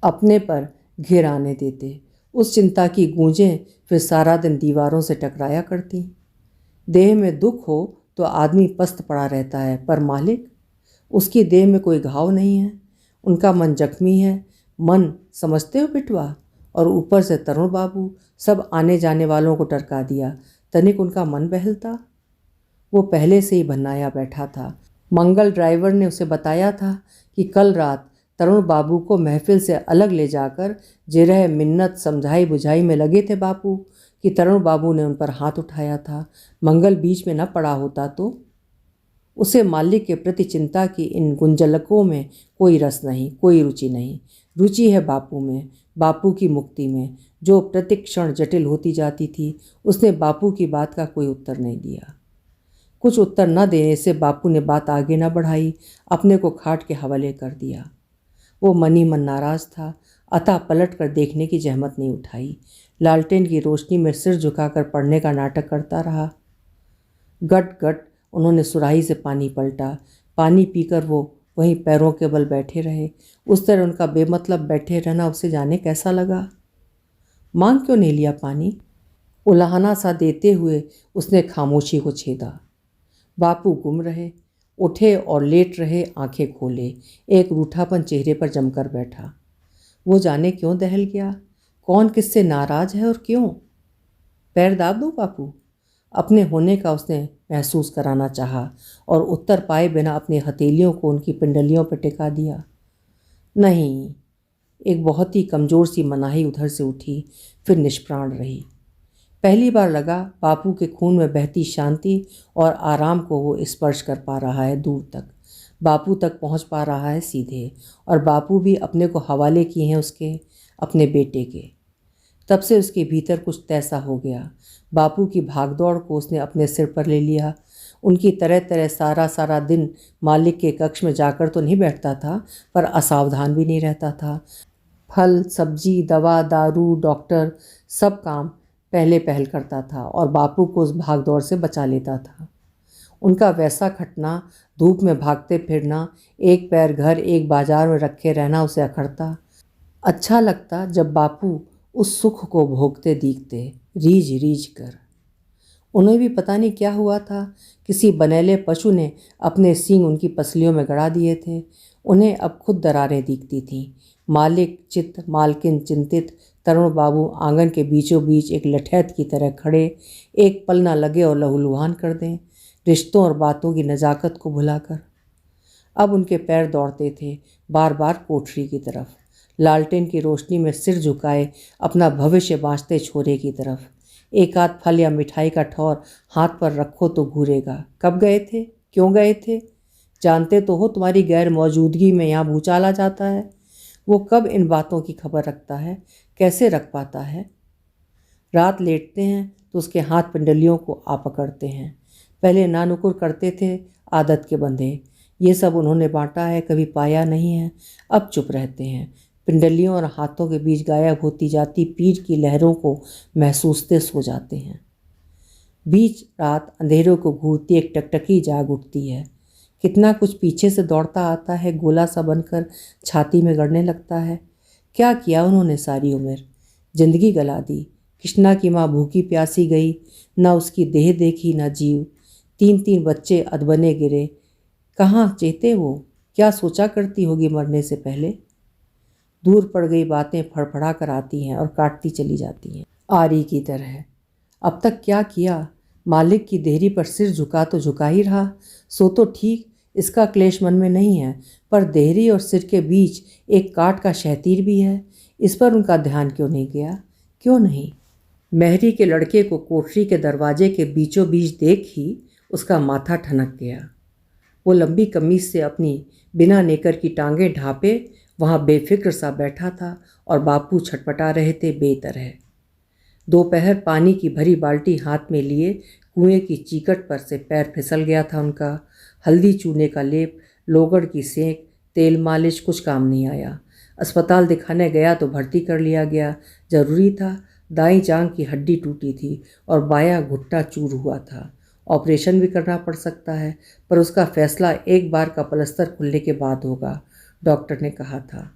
अपने पर घेर आने देते। उस चिंता की गूंजें फिर सारा दिन दीवारों से टकराया करती। देह में दुख हो तो आदमी पस्त पड़ा रहता है, पर मालिक, उसकी देह में कोई घाव नहीं है। उनका मन जख्मी है। मन समझते हो बिटवा? और ऊपर से तरुण बाबू, सब आने जाने वालों को टरका दिया। तनिक उनका मन बहलता? वो पहले से ही भन्नाया बैठा था। मंगल ड्राइवर ने उसे बताया था कि कल रात तरुण बाबू को महफिल से अलग ले जाकर जिरह मिन्नत समझाई बुझाई में लगे थे बापू, कि तरुण बाबू ने उन पर हाथ उठाया था। मंगल बीच में न पड़ा होता तो उसे मालिक के प्रति चिंता की इन गुंजलकों में कोई रस नहीं, कोई रुचि नहीं। रुचि है बापू में, बापू की मुक्ति में, जो प्रतिक्षण जटिल होती जाती थी। उसने बापू की बात का कोई उत्तर नहीं दिया। कुछ उत्तर न देने से बापू ने बात आगे न बढ़ाई, अपने को खाट के हवाले कर दिया। वो मन ही मन नाराज था, अतः पलट कर देखने की जहमत नहीं उठाई। लालटेन की रोशनी में सिर झुकाकर पढ़ने का नाटक करता रहा। गट गट उन्होंने सुराही से पानी पलटा। पानी पीकर वो वहीं पैरों के बल बैठे रहे। उस तरह उनका बेमतलब बैठे रहना उसे जाने कैसा लगा। मांग क्यों नहीं लिया पानी? उलाहना सा देते हुए उसने खामोशी को छेदा। बापू गुम रहे, उठे और लेट रहे, आंखें खोले। एक रूठापन चेहरे पर जमकर बैठा। वो जाने क्यों दहल गया, कौन किससे नाराज है और क्यों? पैर दाब दो बापू, अपने होने का उसने महसूस कराना चाहा और उत्तर पाए बिना अपनी हथेलियों को उनकी पिंडलियों पर टिका दिया। नहीं। एक बहुत ही कमज़ोर सी मनाही उधर से उठी, फिर निष्प्राण रही। पहली बार लगा बापू के खून में बहती शांति और आराम को वो स्पर्श कर पा रहा है दूर तक, बापू तक पहुंच पा रहा है सीधे, और बापू भी अपने को हवाले किए हैं उसके, अपने बेटे के। तब से उसके भीतर कुछ तैसा हो गया। बापू की भागदौड़ को उसने अपने सिर पर ले लिया। उनकी तरह तरह सारा दिन मालिक के कक्ष में जाकर तो नहीं बैठता था, पर असावधान भी नहीं रहता था। फल, सब्जी, दवा, दारू, डॉक्टर, सब काम पहले पहल करता था और बापू को उस भागदौड़ से बचा लेता था। उनका वैसा खटना, धूप में भागते फिरना, एक पैर घर एक बाजार में रखे रहना उसे अखरता। अच्छा लगता जब बापू उस सुख को भोगते दिखते, रीझ रीझ कर। उन्हें भी पता नहीं क्या हुआ था, किसी बनेले पशु ने अपने सींग उनकी पसलियों में गड़ा दिए थे। उन्हें अब खुद दरारें दिखती थीं। मालिक चित्त, मालकिन चिंतित, तरुण बाबू आंगन के बीचों बीच एक लठैत की तरह खड़े, एक पल ना लगे और लहूलुहान कर दें, रिश्तों और बातों की नज़ाकत को भुलाकर। अब उनके पैर दौड़ते थे बार बार कोठरी की तरफ, लालटेन की रोशनी में सिर झुकाए अपना भविष्य बाँचते छोरे की तरफ। एक आध फल या मिठाई का ठौर हाथ पर रखो तो घूरेगा। कब गए थे, क्यों गए थे? जानते तो हो तुम्हारी गैर मौजूदगी में यहाँ भूचाल आ जाता है। वो कब इन बातों की खबर रखता है, कैसे रख पाता है? रात लेटते हैं तो उसके हाथ पिंडलियों को आ पकड़ते हैं। पहले नानुकुर करते थे, आदत के बंधे। ये सब उन्होंने बांटा है, कभी पाया नहीं है। अब चुप रहते हैं। पिंडलियों और हाथों के बीच गायब होती जाती पीठ की लहरों को महसूसते सो जाते हैं। बीच रात अंधेरों को घूरती एक टकटकी जाग उठती है। कितना कुछ पीछे से दौड़ता आता है, गोला सा बनकर छाती में गड़ने लगता है। क्या किया उन्होंने सारी उम्र? जिंदगी गला दी। कृष्णा की माँ भूखी प्यासी गई, ना उसकी देह देखी ना जीव। 3 बच्चे अधबने गिरे। कहाँ चेते वो? क्या सोचा करती होगी मरने से पहले? दूर पड़ गई बातें फड़फड़ा कर आती हैं और काटती चली जाती हैं, आरी की तरह। अब तक क्या किया? मालिक की देहरी पर सिर झुका तो झुका ही रहा, सो तो ठीक, इसका क्लेश मन में नहीं है, पर देहरी और सिर के बीच एक काट का शहतीर भी है। इस पर उनका ध्यान क्यों नहीं गया? क्यों नहीं? मेहरी के लड़के को कोठरी के दरवाजे के बीचों बीच देख ही उसका माथा ठनक गया। वो लंबी कमीज से अपनी बिना नेकर की टांगें ढांपे वहाँ बेफिक्र सा बैठा था और बापू छटपटा रहे थे बेतरह। दोपहर पानी की भरी बाल्टी हाथ में लिए कुएं की चीकट पर से पैर फिसल गया था उनका। हल्दी चूने का लेप, लोगड़ की सेंक, तेल मालिश कुछ काम नहीं आया। अस्पताल दिखाने गया तो भर्ती कर लिया गया, ज़रूरी था। दाईं जांघ की हड्डी टूटी थी और बायां घुट्टा चूर हुआ था। ऑपरेशन भी करना पड़ सकता है, पर उसका फैसला एक बार का पलस्तर खुलने के बाद होगा, डॉक्टर ने कहा था।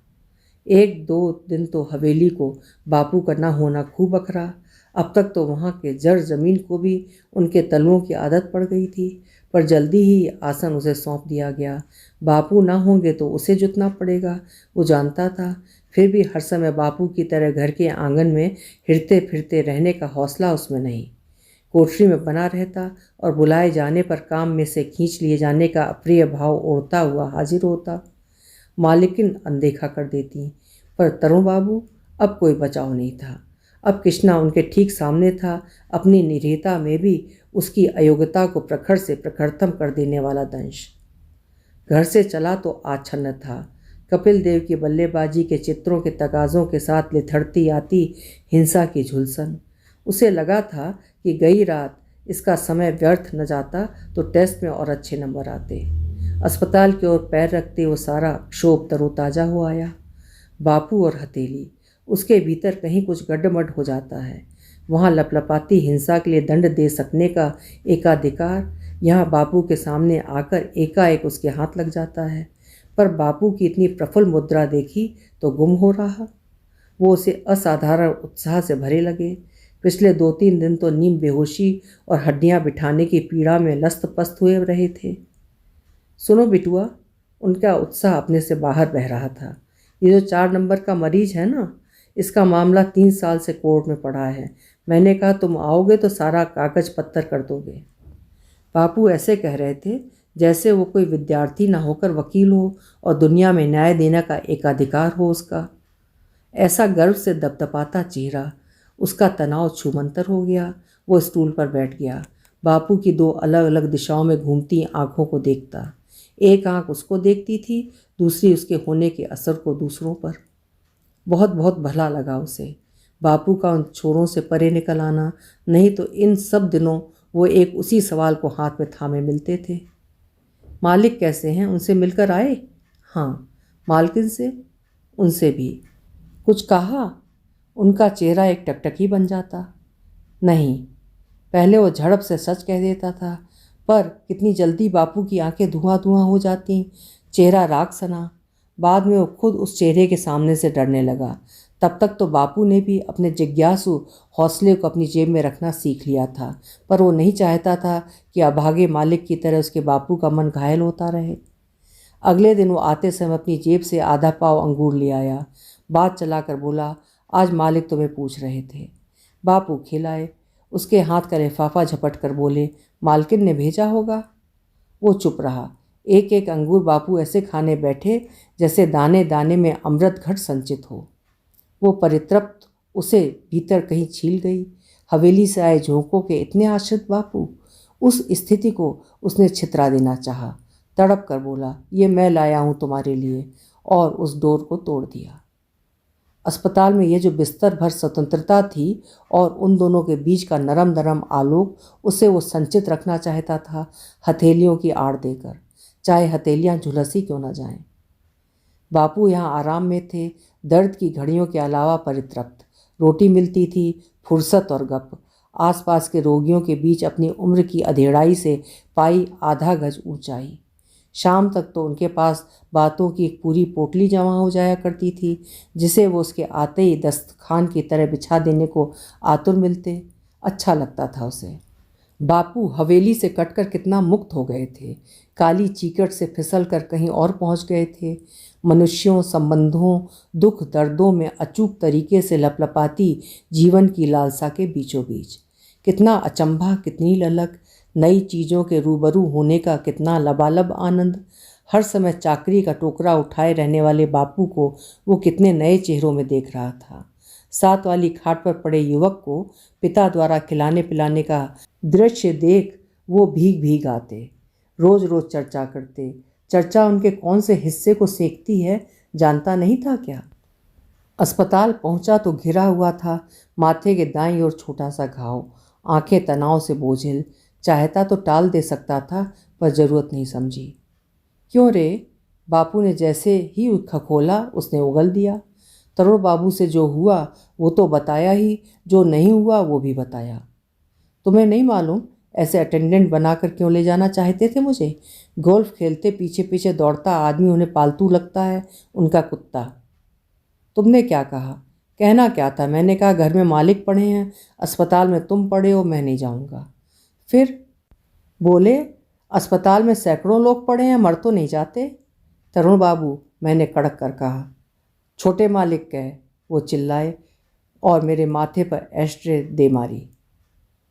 1-2 दिन तो हवेली को बापू का ना होना खूब अखरा। अब तक तो वहाँ के जड़ ज़मीन को भी उनके तलुओं की आदत पड़ गई थी, पर जल्दी ही आसन उसे सौंप दिया गया। बापू ना होंगे तो उसे जुतना पड़ेगा, वो जानता था। फिर भी हर समय बापू की तरह घर के आंगन में हिरते फिरते रहने का हौसला उसमें नहीं। कोठरी में बना रहता और बुलाए जाने पर काम में से खींच लिए जाने का अप्रिय भाव ओढ़ता हुआ हाजिर होता। मालिकिन अनदेखा कर देती, पर तरुण बाबू अब कोई बचाव नहीं था। अब कृष्णा उनके ठीक सामने था। अपनी निरीहता में भी उसकी अयोग्यता को प्रखर से प्रखरतम कर देने वाला दंश। घर से चला तो आच्छन्न था। कपिल देव की बल्लेबाजी के चित्रों के तगाजों के साथ लिथड़ती आती हिंसा की झुलसन। उसे लगा था कि गई रात इसका समय व्यर्थ न जाता तो टेस्ट में और अच्छे नंबर आते। अस्पताल की ओर पैर रखते वो सारा क्षोभ तरोताज़ा हो आया। बापू और हथेली, उसके भीतर कहीं कुछ गड्ढमड हो जाता है। वहाँ लपलपाती हिंसा के लिए दंड दे सकने का एकाधिकार यहाँ बापू के सामने आकर एकाएक उसके हाथ लग जाता है। पर बापू की इतनी प्रफुल्ल मुद्रा देखी तो गुम हो रहा। वो उसे असाधारण उत्साह से भरे लगे। पिछले 2-3 दिन तो नीम बेहोशी और हड्डियां बिठाने की पीड़ा में लस्त पस्त हुए रहे थे। सुनो बिटुआ, उनका उत्साह अपने से बाहर बह रहा था। ये जो 4 नंबर का मरीज है ना, इसका मामला 3 साल से कोर्ट में पड़ा है। मैंने कहा तुम आओगे तो सारा कागज पत्थर कर दोगे। बापू ऐसे कह रहे थे जैसे वो कोई विद्यार्थी ना होकर वकील हो और दुनिया में न्याय देने का एकाधिकार हो उसका। ऐसा गर्व से दपदपाता चेहरा, उसका तनाव छूमंतर हो गया। वो स्टूल पर बैठ गया। बापू की 2 अलग अलग दिशाओं में घूमती आंखों को देखता। एक आंख उसको देखती थी, दूसरी उसके होने के असर को दूसरों पर। बहुत बहुत भला लगा उसे बापू का उन छोरों से परे निकल आना। नहीं तो इन सब दिनों वो एक उसी सवाल को हाथ में थामे मिलते थे। मालिक कैसे हैं, उनसे मिलकर आए? हाँ। मालकिन से? उनसे भी। कुछ कहा? उनका चेहरा एक टकटकी बन जाता। नहीं। पहले वो झड़प से सच कह देता था, पर कितनी जल्दी बापू की आंखें धुआं धुआं हो जाती, चेहरा राख सना। बाद में वो खुद उस चेहरे के सामने से डरने लगा। तब तक तो बापू ने भी अपने जिज्ञासु हौसले को अपनी जेब में रखना सीख लिया था, पर वो नहीं चाहता था कि अभागे मालिक की तरह उसके बापू का मन घायल होता रहे। अगले दिन वो आते समय अपनी जेब से आधा पाव अंगूर ले आया। बात चलाकर बोला, आज मालिक तुम्हें पूछ रहे थे। बापू खिलाए। उसके हाथ का लिफाफा झपट कर बोले, मालकिन ने भेजा होगा। वो चुप रहा। एक एक अंगूर बापू ऐसे खाने बैठे जैसे दाने दाने में अमृत घट संचित हो। वो परितृप्त उसे भीतर कहीं छील गई। हवेली से आए झोंकों के इतने आश्रित बापू, उस स्थिति को उसने छितरा देना चाहा। तड़प कर बोला, ये मैं लाया हूँ तुम्हारे लिए, और उस डोर को तोड़ दिया। अस्पताल में ये जो बिस्तर भर स्वतंत्रता थी और उन दोनों के बीच का नरम नरम आलोक, उसे वो संचित रखना चाहता था हथेलियों की आड़ देकर, चाहे हथेलियाँ झुलसी क्यों न जाएं। बापू यहाँ आराम में थे, दर्द की घड़ियों के अलावा परितृप्त। रोटी मिलती थी, फुर्सत और गप। आसपास के रोगियों के बीच अपनी उम्र की अधेड़ाई से पाई आधा गज ऊंचाई। शाम तक तो उनके पास बातों की एक पूरी पोटली जमा हो जाया करती थी, जिसे वो उसके आते ही दस्तखान की तरह बिछा देने को आतुर मिलते। अच्छा लगता था उसे। बापू हवेली से कटकर कितना मुक्त हो गए थे। काली चीकट से फिसल कर कहीं और पहुंच गए थे। मनुष्यों, संबंधों, दुख दर्दों में अचूक तरीके से लपलपाती जीवन की लालसा के बीचों बीच कितना अचंभा, कितनी ललक, नई चीज़ों के रूबरू होने का कितना लबालब आनंद। हर समय चाकरी का टोकरा उठाए रहने वाले बापू को वो कितने नए चेहरों में देख रहा था। साथ वाली खाट पर पड़े युवक को पिता द्वारा खिलाने पिलाने का दृश्य देख वो भीग भीग आते। रोज रोज चर्चा करते। चर्चा उनके कौन से हिस्से को सेकती है जानता नहीं था क्या। अस्पताल पहुंचा तो घिरा हुआ था, माथे के दाईं ओर छोटा सा घाव, आंखें तनाव से बोझिल। चाहता तो टाल दे सकता था, पर ज़रूरत नहीं समझी। क्यों रे? बापू ने जैसे ही खखोला उसने उगल दिया। तरुण बाबू से जो हुआ वो तो बताया ही, जो नहीं हुआ वो भी बताया। तुम्हें नहीं मालूम ऐसे अटेंडेंट बनाकर क्यों ले जाना चाहते थे मुझे? गोल्फ खेलते पीछे पीछे दौड़ता आदमी उन्हें पालतू लगता है, उनका कुत्ता। तुमने क्या कहा? कहना क्या था? मैंने कहा घर में मालिक पड़े हैं, अस्पताल में तुम पड़े हो, मैं नहीं जाऊंगा। फिर बोले, अस्पताल में सैकड़ों लोग पड़े हैं, मर तो नहीं जाते। तरुण बाबू, मैंने कड़क कर कहा। छोटे मालिक कहे, वो चिल्लाए और मेरे माथे पर एस्ट्रे दे मारी।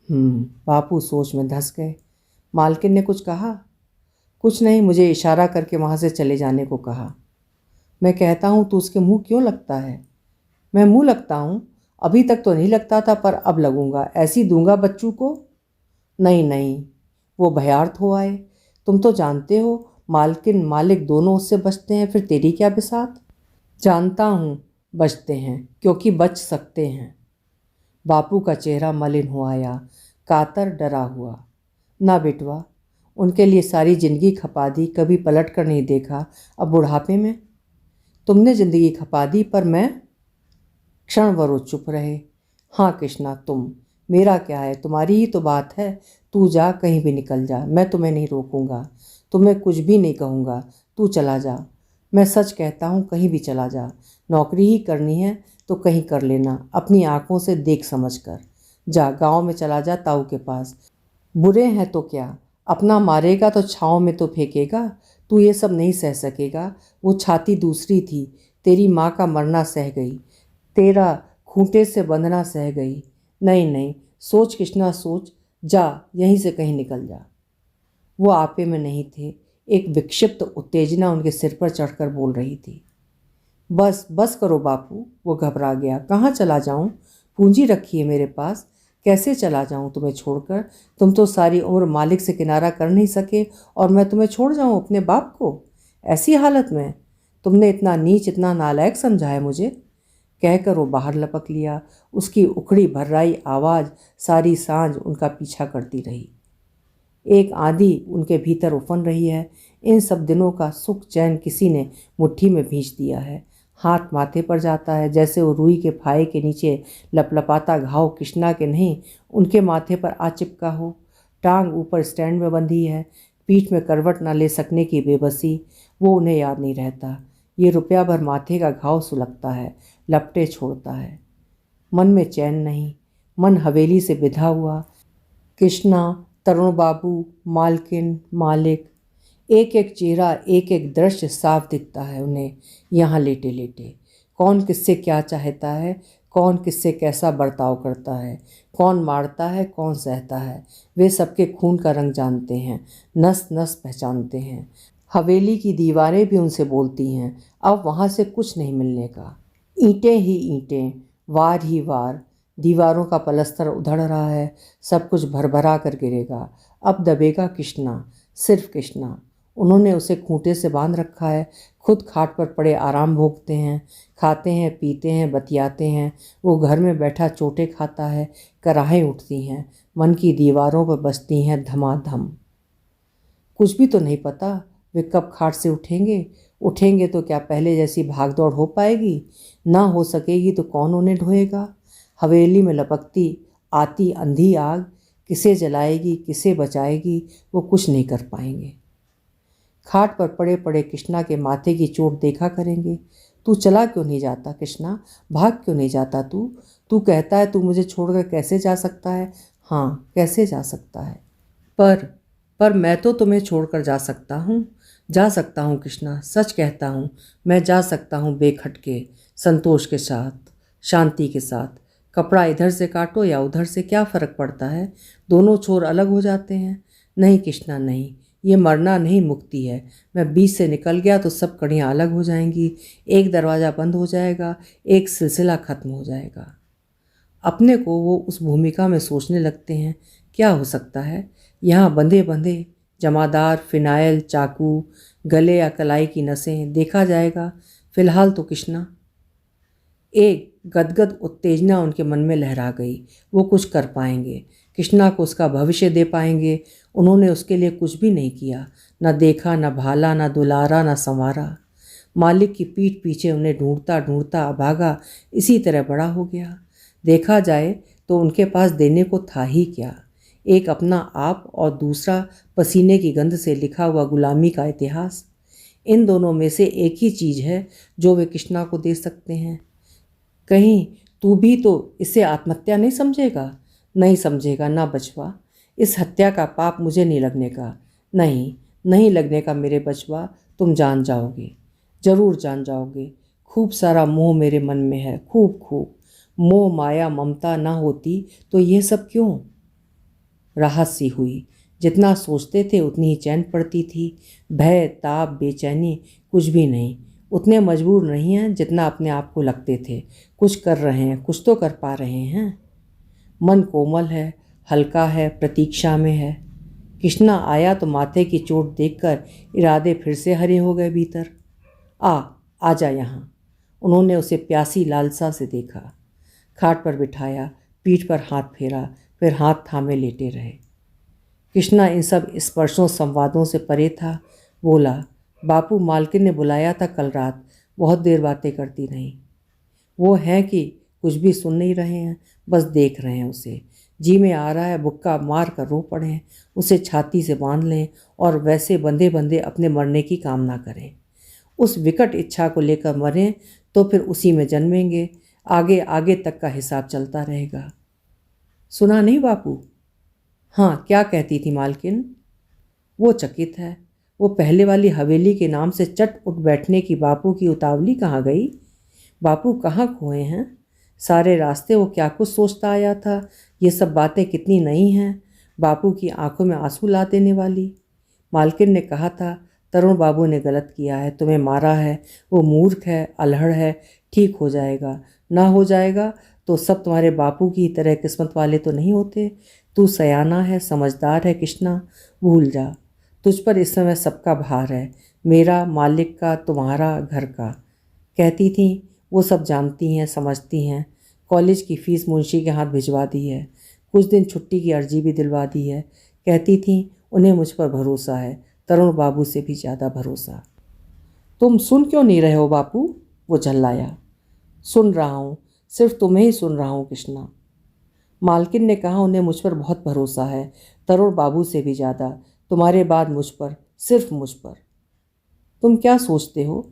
बापू सोच में धंस गए। मालकिन ने कुछ कहा? कुछ नहीं, मुझे इशारा करके वहाँ से चले जाने को कहा। मैं कहता हूँ तो उसके मुंह क्यों लगता है? मैं मुंह लगता हूँ? अभी तक तो नहीं लगता था, पर अब लगूंगा। ऐसी दूंगा बच्चू को। नहीं नहीं, वो भयार्थ हो आए। तुम तो जानते हो मालकिन मालिक दोनों उससे बचते हैं, फिर तेरी क्या बिसात। जानता हूँ बचते हैं, क्योंकि बच सकते हैं। बापू का चेहरा मलिन हो आया, कातर डरा हुआ। ना बेटवा, उनके लिए सारी जिंदगी खपा दी, कभी पलट कर नहीं देखा। अब बुढ़ापे में तुमने जिंदगी खपा दी, पर मैं। क्षण वो चुप रहे। हाँ कृष्णा, तुम। मेरा क्या है, तुम्हारी ही तो बात है। तू जा, कहीं भी निकल जा, मैं तुम्हें नहीं रोकूंगा, तुम्हें कुछ भी नहीं कहूँगा। तू चला जा। मैं सच कहता हूँ, कहीं भी चला जा। नौकरी ही करनी है तो कहीं कर लेना, अपनी आंखों से देख समझ कर। जा, गांव में चला जा, ताऊ के पास। बुरे हैं तो क्या, अपना मारेगा तो छाँव में तो फेंकेगा। तू ये सब नहीं सह सकेगा। वो छाती दूसरी थी, तेरी माँ का मरना सह गई, तेरा खूंटे से बंधना सह गई। नहीं नहीं, सोच कृष्णा सोच। जा, यहीं से कहीं निकल जा। वो आपे में नहीं थे। एक विक्षिप्त उत्तेजना उनके सिर पर चढ़कर बोल रही थी। बस बस करो बापू, वो घबरा गया। कहाँ चला जाऊँ, पूंजी रखी है मेरे पास, कैसे चला जाऊँ तुम्हें छोड़कर। तुम तो सारी उम्र मालिक से किनारा कर नहीं सके, और मैं तुम्हें छोड़ जाऊँ अपने बाप को ऐसी हालत में। तुमने इतना नीच, इतना नालायक समझा है मुझे। कहकर वो बाहर लपक लिया। उसकी उखड़ी भर्राई आवाज़ सारी सांझ उनका पीछा करती रही। एक आंधी उनके भीतर उफन रही है। इन सब दिनों का सुख चैन किसी ने मुट्ठी में भींच दिया है। हाथ माथे पर जाता है, जैसे वो रुई के फाहे के नीचे लपलपाता घाव कृष्णा के नहीं, उनके माथे पर आ चिपका हो। टांग ऊपर स्टैंड में बंधी है, पीठ में करवट न ले सकने की बेबसी। वो उन्हें याद नहीं रहता। ये रुपया भर माथे का घाव सुलगता है, लपटे छोड़ता है। मन में चैन नहीं, मन हवेली से बिधा हुआ। कृष्णा, तरुण बाबू, मालकिन, मालिक, एक एक चेहरा, एक एक दृश्य साफ दिखता है उन्हें यहाँ लेटे लेटे। कौन किससे क्या चाहता है, कौन किससे कैसा बर्ताव करता है, कौन मारता है, कौन सहता है, वे सबके खून का रंग जानते हैं, नस नस पहचानते हैं। हवेली की दीवारें भी उनसे बोलती हैं। अब वहाँ से कुछ नहीं मिलने का। ईंटें ही ईंटें, वार ही वार। दीवारों का पलस्तर उधड़ रहा है, सब कुछ भरभरा कर गिरेगा। अब दबेगा कृष्णा, सिर्फ कृष्णा। उन्होंने उसे खूंटे से बांध रखा है, खुद खाट पर पड़े आराम भोगते हैं, खाते हैं, पीते हैं, बतियाते हैं। वो घर में बैठा चोटे खाता है, कराहें उठती हैं, मन की दीवारों पर बजती हैं धमाधम। कुछ भी तो नहीं पता वे कब खाट से उठेंगे। उठेंगे तो क्या पहले जैसी भागदौड़ हो पाएगी? ना हो सकेगी तो कौन उन्हें ढोएगा? हवेली में लपकती आती अंधी आग किसे जलाएगी, किसे बचाएगी, वो कुछ नहीं कर पाएंगे। खाट पर पड़े पड़े कृष्णा के माथे की चोट देखा करेंगे। तू चला क्यों नहीं जाता कृष्णा, भाग क्यों नहीं जाता तू? तू कहता है तू मुझे छोड़कर कैसे जा सकता है? हाँ, कैसे जा सकता है? पर मैं तो तुम्हें छोड़कर जा सकता हूँ कृष्णा, सच कहता हूँ। मैं जा सकता हूँ बेखटके, संतोष के साथ, शांति के साथ। कपड़ा इधर से काटो या उधर से, क्या फ़र्क पड़ता है? दोनों छोर अलग हो जाते हैं। नहीं कृष्णा नहीं, ये मरना नहीं, मुक्ति है। मैं बीच से निकल गया तो सब कड़ियाँ अलग हो जाएंगी, एक दरवाज़ा बंद हो जाएगा, एक सिलसिला ख़त्म हो जाएगा। अपने को वो उस भूमिका में सोचने लगते हैं। क्या हो सकता है? यहाँ बंधे बंधे जमादार, फिनाइल, चाकू, गले या कलाई की नसें, देखा जाएगा। फिलहाल तो कृष्णा। एक गदगद उत्तेजना उनके मन में लहरा गई। वो कुछ कर पाएंगे, कृष्णा को उसका भविष्य दे पाएंगे। उन्होंने उसके लिए कुछ भी नहीं किया, न देखा, न भाला, न दुलारा, न संवारा। मालिक की पीठ पीछे उन्हें ढूंढता ढूंढता अभागा इसी तरह बड़ा हो गया। देखा जाए तो उनके पास देने को था ही क्या? एक अपना आप और दूसरा पसीने की गंध से लिखा हुआ गुलामी का इतिहास। इन दोनों में से एक ही चीज़ है जो वे कृष्णा को दे सकते हैं। कहीं तू भी तो इसे आत्महत्या नहीं समझेगा? नहीं समझेगा ना बचवा। इस हत्या का पाप मुझे नहीं लगने का। नहीं, नहीं लगने का मेरे बचवा। तुम जान जाओगे, जरूर जान जाओगे। खूब सारा मोह मेरे मन में है, खूब खूब। मोह माया ममता ना होती तो ये सब क्यों? राहत सी हुई। जितना सोचते थे उतनी ही चैन पड़ती थी। भय, ताप, बेचैनी कुछ भी नहीं। उतने मजबूर नहीं हैं जितना अपने आप को लगते थे। कुछ कर रहे हैं, कुछ तो कर पा रहे हैं। मन कोमल है, हल्का है, प्रतीक्षा में है। कृष्णा आया तो माथे की चोट देखकर इरादे फिर से हरे हो गए भीतर। आ जा यहाँ। उन्होंने उसे प्यासी लालसा से देखा। खाट पर बिठाया, पीठ पर हाथ फेरा, फिर हाथ थामे लेटे रहे। कृष्णा इन सब स्पर्शों संवादों से परे था। बोला, बापू, मालकिन ने बुलाया था कल रात, बहुत देर बातें करती रहीं। वो हैं कि कुछ भी सुन नहीं रहे हैं, बस देख रहे हैं उसे। जी में आ रहा है बुक्का मार कर रो पड़ें, उसे छाती से बांध लें और वैसे बंधे बंधे अपने मरने की कामना करें। उस विकट इच्छा को लेकर मरें तो फिर उसी में जन्मेंगे, आगे आगे तक का हिसाब चलता रहेगा। सुना नहीं बापू? हाँ, क्या कहती थी मालकिन? वो चकित है। वो पहले वाली हवेली के नाम से चट उठ बैठने की बापू की उतावली कहाँ गई? बापू कहाँ खोए हैं? सारे रास्ते वो क्या कुछ सोचता आया था। ये सब बातें कितनी नई हैं, बापू की आंखों में आंसू ला देने वाली। मालकिन ने कहा था, तरुण बाबू ने गलत किया है, तुम्हें मारा है, वो मूर्ख है, अल्हड़ है, ठीक हो जाएगा। ना हो जाएगा तो सब तुम्हारे बापू की तरह किस्मत वाले तो नहीं होते। तू सयाना है, समझदार है कृष्णा, भूल जा। तुझ पर इस समय सबका भार है, मेरा, मालिक का, तुम्हारा, घर का। कहती थी वो सब जानती हैं, समझती हैं। कॉलेज की फ़ीस मुंशी के हाथ भिजवा दी है, कुछ दिन छुट्टी की अर्जी भी दिलवा दी है। कहती थी उन्हें मुझ पर भरोसा है, तरुण बाबू से भी ज़्यादा भरोसा। तुम सुन क्यों नहीं रहे हो बापू? वो झल्लाया। सुन रहा हूँ, सिर्फ तुम्हें ही सुन रहा हूँ कृष्णा। मालकिन ने कहा उन्हें मुझ पर बहुत भरोसा है, तरुण बाबू से भी ज़्यादा, तुम्हारे बाद मुझ पर, सिर्फ मुझ पर। तुम क्या सोचते हो?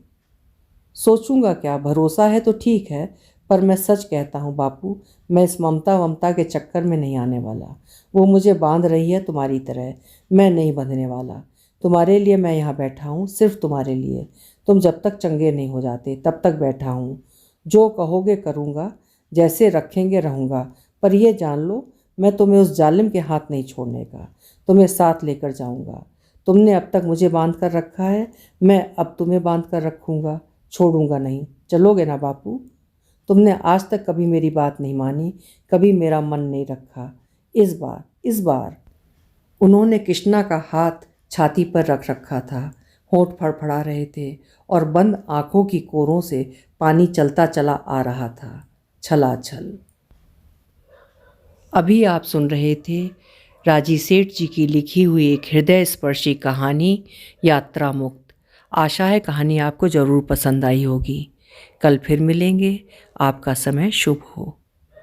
सोचूंगा क्या, भरोसा है तो ठीक है, पर मैं सच कहता हूँ बापू, मैं इस ममता वमता के चक्कर में नहीं आने वाला। वो मुझे बांध रही है तुम्हारी तरह, मैं नहीं बंधने वाला। तुम्हारे लिए मैं यहाँ बैठा हूँ, सिर्फ तुम्हारे लिए। तुम जब तक चंगे नहीं हो जाते तब तक बैठा हूँ। जो कहोगे करूँगा, जैसे रखेंगे रहूँगा, पर यह जान लो मैं तुम्हें उस जालिम के हाथ नहीं छोड़ने का, तुम्हें साथ लेकर जाऊँगा। तुमने अब तक मुझे बांध कर रखा है, मैं अब तुम्हें बांध कर रखूँगा, छोड़ूंगा नहीं। चलोगे ना बापू? तुमने आज तक कभी मेरी बात नहीं मानी, कभी मेरा मन नहीं रखा। इस बार। उन्होंने कृष्णा का हाथ छाती पर रख रखा था, होंठ फड़फड़ा रहे थे और बंद आंखों की कोरों से पानी चलता चला आ रहा था, छलाछल। अभी आप सुन रहे थे राजी सेठ जी की लिखी हुई एक हृदय स्पर्शी कहानी, यात्रा मुक्त। आशा है कहानी आपको ज़रूर पसंद आई होगी। कल फिर मिलेंगे। आपका समय शुभ हो।